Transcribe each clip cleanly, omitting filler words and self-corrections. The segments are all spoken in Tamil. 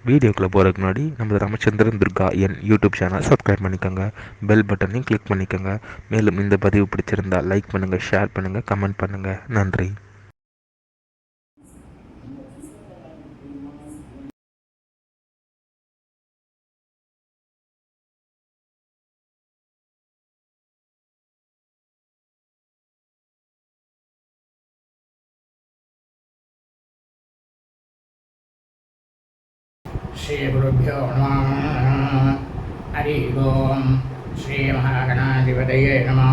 வீடியோக்குள்ளே போகிறதுக்கு முன்னாடி நம்ம ராமச்சந்திரன் துர்கா என் யூடியூப் சேனல் சப்ஸ்கிரைப் பண்ணிக்கோங்க, பெல் பட்டனையும் கிளிக் பண்ணிக்கோங்க. மேலும் இந்த பதிவு பிடிச்சிருந்தால் லைக் பண்ணுங்கள், ஷேர் பண்ணுங்கள், கமெண்ட் பண்ணுங்கள். நன்றி. श्रीगुरुभ्यो नमः. हरि ओम. ஸ்ரீ மகாகணாதிபதியே நமः.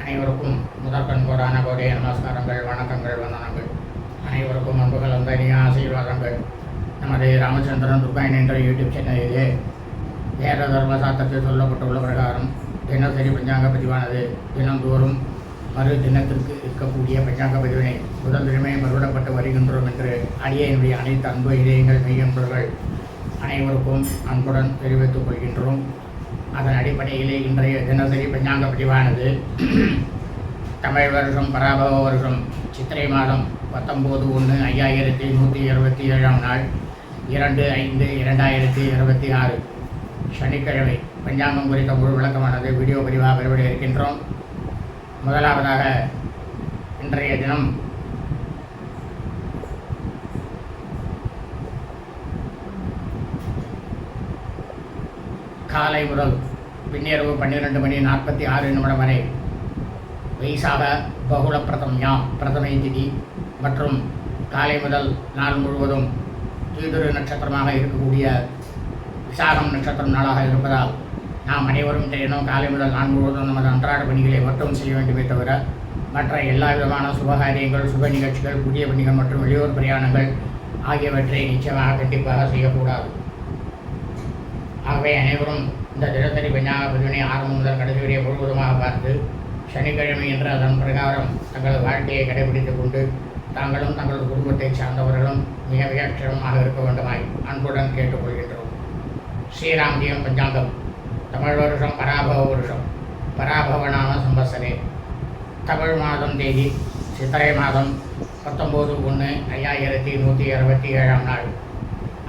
அனைவருக்கும் முதற்கண் கோடான கோடிய நமஸ்காரங்கள், வணக்கங்கள், வந்தனங்கள். அனைவருக்கும் அன்பு கலந்த இனிய ஆசீர்வாதங்கள். நமது ராமச்சந்திரன் துர்காயன் என்ற யூடியூப் சேனலிலே வேத தர்ம சாஸ்திரத்தில் சொல்லப்பட்டுள்ள பிரகாரம் தினசரி பஞ்சாங்க பதிவானது தினந்தோறும் மறு தினத்திற்கு இருக்கக்கூடிய பஞ்சாங்க பதிவினை முதல் தினமே மறுவிடப்பட்டு வருகின்றோம் என்று அடியனுடைய அனைத்து அன்பு இதயங்கள் மெய்யன்பர்கள் அனைவருக்கும் அன்புடன் தெரிவித்துக் கொள்கின்றோம். அதன் அடிப்படையிலே இன்றைய தினசரி பஞ்சாங்க பதிவானது தமிழ் வருஷம் பராபவ வருஷம் சித்திரை மாதம் 19/1/1127 நாள் 2/5/2026 சனிக்கிழமை பஞ்சாங்கம் குறித்த முழு விளக்கமானது வீடியோ பதிவாக பெறவிட இருக்கின்றோம். முதலாவதாக இன்றைய தினம் காலை முதல் பின்னிரவு 12:46 வரை வைசாக பகுள பிரதமை திதி மற்றும் காலை முதல் நாள் முழுவதும் தீதுரு நட்சத்திரமாக இருக்கக்கூடிய விசாகம் நட்சத்திரம் நாளாக இருப்பதால் நாம் அனைவரும் தினம் காலை முதல் நாள் முழுவதும் நமது அன்றாட பணிகளை மட்டும் செய்ய வேண்டுமே தவிர மற்ற எல்லா விதமான சுபகாரியங்கள், சுப நிகழ்ச்சிகள், புதிய பணிகள் மற்றும் வெளியூர் பிரயாணங்கள் ஆகியவற்றை நிச்சயமாக கண்டிப்பாக செய்யக்கூடாது. ஆகவே அனைவரும் இந்த தினசரி பஞ்சாங்க பதிவினை ஆரம்பம் முதல் கடைசி வரை முழுவதுமாக பார்த்து சனிக்கிழமை என்று அதன் பிரகாரம் தங்களது வாழ்க்கையை கடைபிடித்துக் கொண்டு தாங்களும் தங்களது குடும்பத்தை சார்ந்தவர்களும் மிக மிக க்ஷமமாக இருக்க வேண்டுமாய் அன்புடன் கேட்டுக்கொள்கின்றோம். ஸ்ரீராமஜியம் பஞ்சாங்கம் தமிழ் வருஷம் பராபவ வருஷம் பராபவநாம சம்பத்சரே தமிழ் மாதம் தேதி சித்திரை மாதம் 19/1/1127 நாள்,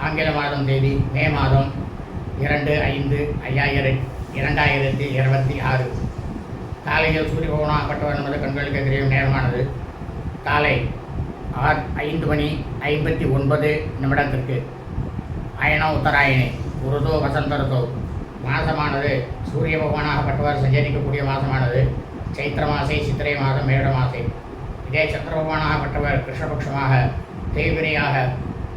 ஆங்கில மாதம் தேதி மே மாதம் 2/5/2026 காலையில் சூரிய பகவானாகப்பட்டவர் நமது கண்களுக்கு தெரியும் நேரமானது காலை 5:59 அயன உத்தராயணி உருதோ வசந்தரதோ. மாதமானது சூரிய பகவானாகப்பட்டவர் சஞ்சரிக்கக்கூடிய மாதமானது சைத்திர மாசை சித்திரை மாதம் மேட மாசை. இதே சந்திர பகவானாகப்பட்டவர் கிருஷ்ணபக்ஷமாக தேய்பிரையாக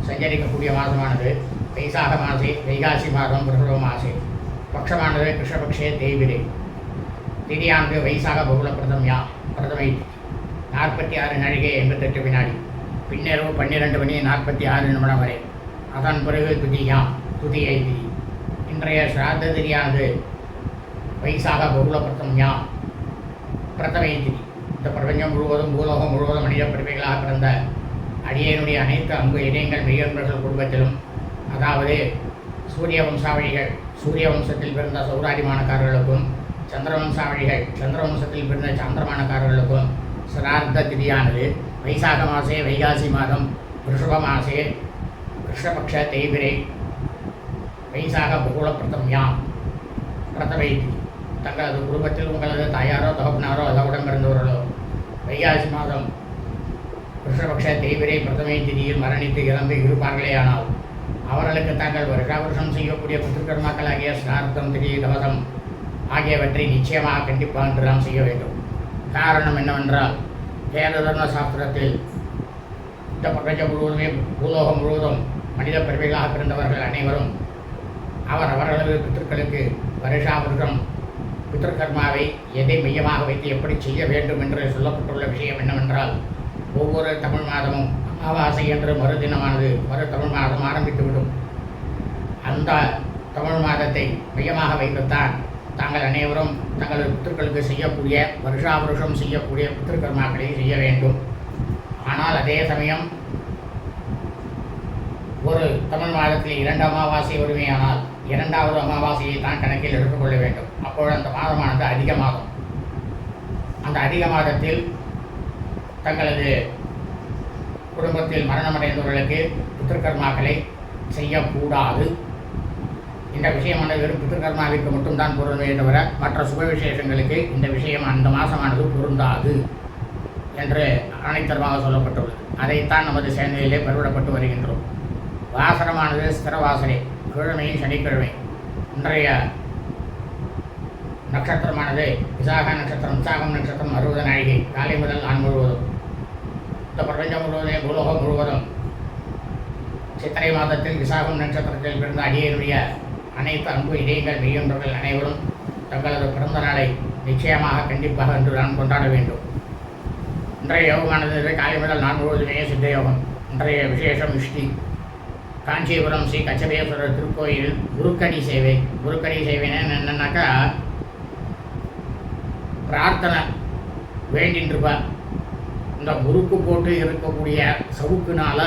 சஞ்சரிக்கக்கூடிய மாதமானது வைசாக மாசை வைகாசி மாதம் பிரபல மாசை. பட்சமானது கிருஷ்ணபக்ஷே தேய்பிரை. திதியானது வைசாக பகுல பிரதமை 46 நாழிகை 88 வினாடி. பின்னிரவு 12:46 வரை. அதன் பிறகு துதியை திதி. இன்றைய ஸ்ராத்த திதியானது வைசாக பகுல பிரதமை திதி. இந்த பிரபஞ்சம் முழுவதும் பூலோகம் முழுவதும் மனித பிறவைகளாக பிறந்த அடியனுடைய அனைத்து அன்பு இதயங்கள் மெய்யன்பர்கள் குடும்பத்திலும், அதாவது சூரிய வம்சாவழிகள் சூரிய வம்சத்தில் பிறந்த சௌராதிமானக்காரர்களுக்கும், சந்திர வம்சாவழிகள் சந்திர வம்சத்தில் பிறந்த சாந்திரமானக்காரர்களுக்கும் சிரார்த்த திதியானது வைசாக மாசே வைகாசி மாதம் ரிஷப மாசே கிருஷ்ணபக்ஷ தேய்பிரை வைசாக பகுல பிரதமை திதி. தங்களது குடும்பத்தில் உங்களது தாயாரோ தகப்பனாரோ அதவுடன் பிறந்தவர்களோ வைகாசி மாதம் கிருஷ்ணபக்ஷ தேய்பிரை பிரதமை திதியில் மரணித்து இறந்து இருப்பார்களே ஆனால் அவர்களுக்கு தாங்கள் வருஷம் செய்யக்கூடிய பித்ருக்கர்மாக்களாகிய ஸ்ரார்த்தம், திதி, தவசம் ஆகியவற்றை நிச்சயமாக கண்டிப்பாக என்று நாம் செய்ய வேண்டும். காரணம் என்னவென்றால் வேத தர்ம சாஸ்திரத்தில் இந்த பிரபஞ்சம் முழுவதுமே பூலோகம் முழுவதும் மனித பிறவைகளாக பிறந்தவர்கள் அனைவரும் அவர்களது பித்திருக்களுக்கு வருஷம் பித்திருக்கர்மாவை எதை மையமாக வைத்து எப்படி செய்ய வேண்டும் என்று சொல்லப்பட்டுள்ள விஷயம் என்னவென்றால் ஒவ்வொரு தமிழ் மாதமும் அமாவாசை என்று மறுதினமானது தமிழ் மாதம் ஆரம்பித்துவிடும். அந்த தமிழ் மாதத்தை மையமாக வைத்துத்தான் தாங்கள் அனைவரும் தங்களது பித்திருக்களுக்கு செய்யக்கூடிய வருஷம் செய்யக்கூடிய பித்திருக்கர்மாக்களை செய்ய வேண்டும். ஆனால் அதே சமயம் ஒரு தமிழ் மாதத்தில் 2 அமாவாசை வருமையானால் 2வது அமாவாசையை தான் கணக்கில் எடுத்துக்கொள்ள வேண்டும். அப்பொழுது அந்த மாதமானது அதிக மாதம். அந்த அதிக மாதத்தில் தங்களது குடும்பத்தில் மரணமடைந்தவர்களுக்கு பித்ருக்கர்மாக்களை செய்யக்கூடாது. இந்த விஷயமானது வெறும் பித்திருக்கர்மாவிற்கு மட்டும்தான் பொருந்தே தவிர மற்ற சுப விசேஷங்களுக்கு இந்த விஷயம் அந்த மாதமானது பொருந்தாது என்று ஆணைத்தரமாக சொல்லப்பட்டுள்ளது. அதைத்தான் நமது சேனையிலே பருவிடப்பட்டு வருகின்றோம். வாசனமானது ஸ்திர வாசனை, கிழமையும் சனிக்கிழமை. இன்றைய நட்சத்திரமானது விசாக நட்சத்திரம். விசாகம் நட்சத்திரம் 60 நாழிகை காலை முதல் நான் முழுவதும். இந்த பிரபஞ்சம் முழுவதே பூலோகம் முழுவதும் சித்திரை மாதத்தில் விசாகம் நட்சத்திரத்தில் பிறந்த அடியனுடைய அனைத்து அன்பு இதயங்கள் மெய்யொன்றர்கள் அனைவரும் தங்களது பிறந்த நாளை நிச்சயமாக கண்டிப்பாக என்று நான் கொண்டாட வேண்டும். இன்றைய யோகமானது காலை முதல் நான் முழுவதுமே சித்த யோகம். இன்றைய விசேஷம் இஷ்டி. காஞ்சிபுரம் ஸ்ரீ கச்சபேஸ்வரர் திருக்கோயில் குருக்கடி சேவை. குருக்கடி சேவைன்னு என்னன்னாக்கா பிரார்த்தனை வேண்டின்னு இருப்பா. இந்த குருக்கு போட்டு இருக்கக்கூடிய சவுக்குனால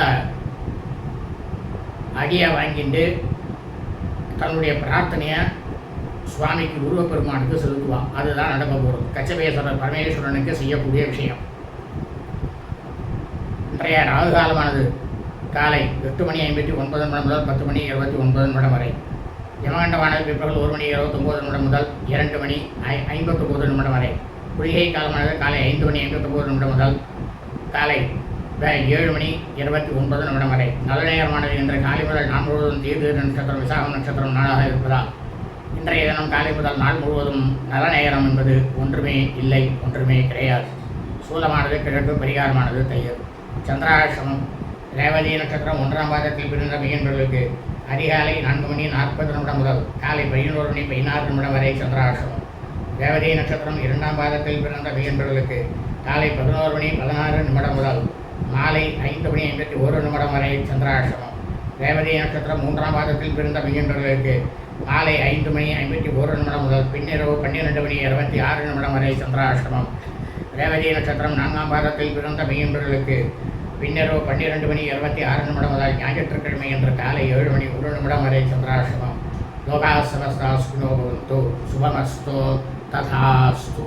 அடியை வாங்கிட்டு தன்னுடைய பிரார்த்தனையை சுவாமிக்கு குருவப்பெருமானுக்கு செலுத்துவான். அதுதான் நடக்க போகிறது. கச்சபேஸ்வரர் பரமேஸ்வரனுக்கு செய்யக்கூடிய விஷயம். இன்றைய ராகு காலமானது காலை 8:59 முதல் 10:29 வரை. யமகண்டமானது பிற்பகல் 1:29 முதல் 2:59 வரை. குளிகை காலமானது காலை 5:59 முதல் காலை 7:29 வரை. நல்ல நேரமானது இன்று காலை முதல் நாள் முழுவதும் தீர்த்து நட்சத்திரம் விசாகம் நட்சத்திரம் நாளாக இருப்பதால் இன்றைய தினம் காலை முதல் நாள் முழுவதும் நல்ல நேரம் என்பது ஒன்றுமே இல்லை, ஒன்றுமே கிடையாது. சூலமானது கிழக்கு, பரிகாரமானது தையல். சந்திராசிரமம் ரேவதி நட்சத்திரம் 1ஆம் பாதத்தில் பிறந்த மீன்பர்களுக்கு அதிகாலை 4:40 முதல் காலை 11:16 வரை சந்திராசிரமம். ரேவதி நட்சத்திரம் 2ஆம் பாதத்தில் பிறந்த மீன்பர்களுக்கு காலை 11:16 முதல் மாலை 5:51 வரை சந்திராசிரமம். ரேவதி நட்சத்திரம் 3ஆம் பாதத்தில் பிறந்த மீன்பர்களுக்கு மாலை 5:51 முதல் பின்னிரவு 12:26 வரை சந்திராசிரமம். ரேவதி நட்சத்திரம் 4ஆம் பாதத்தில் பிறந்த மீன்பர்களுக்கு பின்னிரவு 12:26 முதல் ஞாயிற்றுக்கிழமை என்று காலை 7:01 வரை சந்திராசிரமம். லோகா சமஸ்தா சுகினோ பவந்து. சுபமஸ்து ததாஸ்து.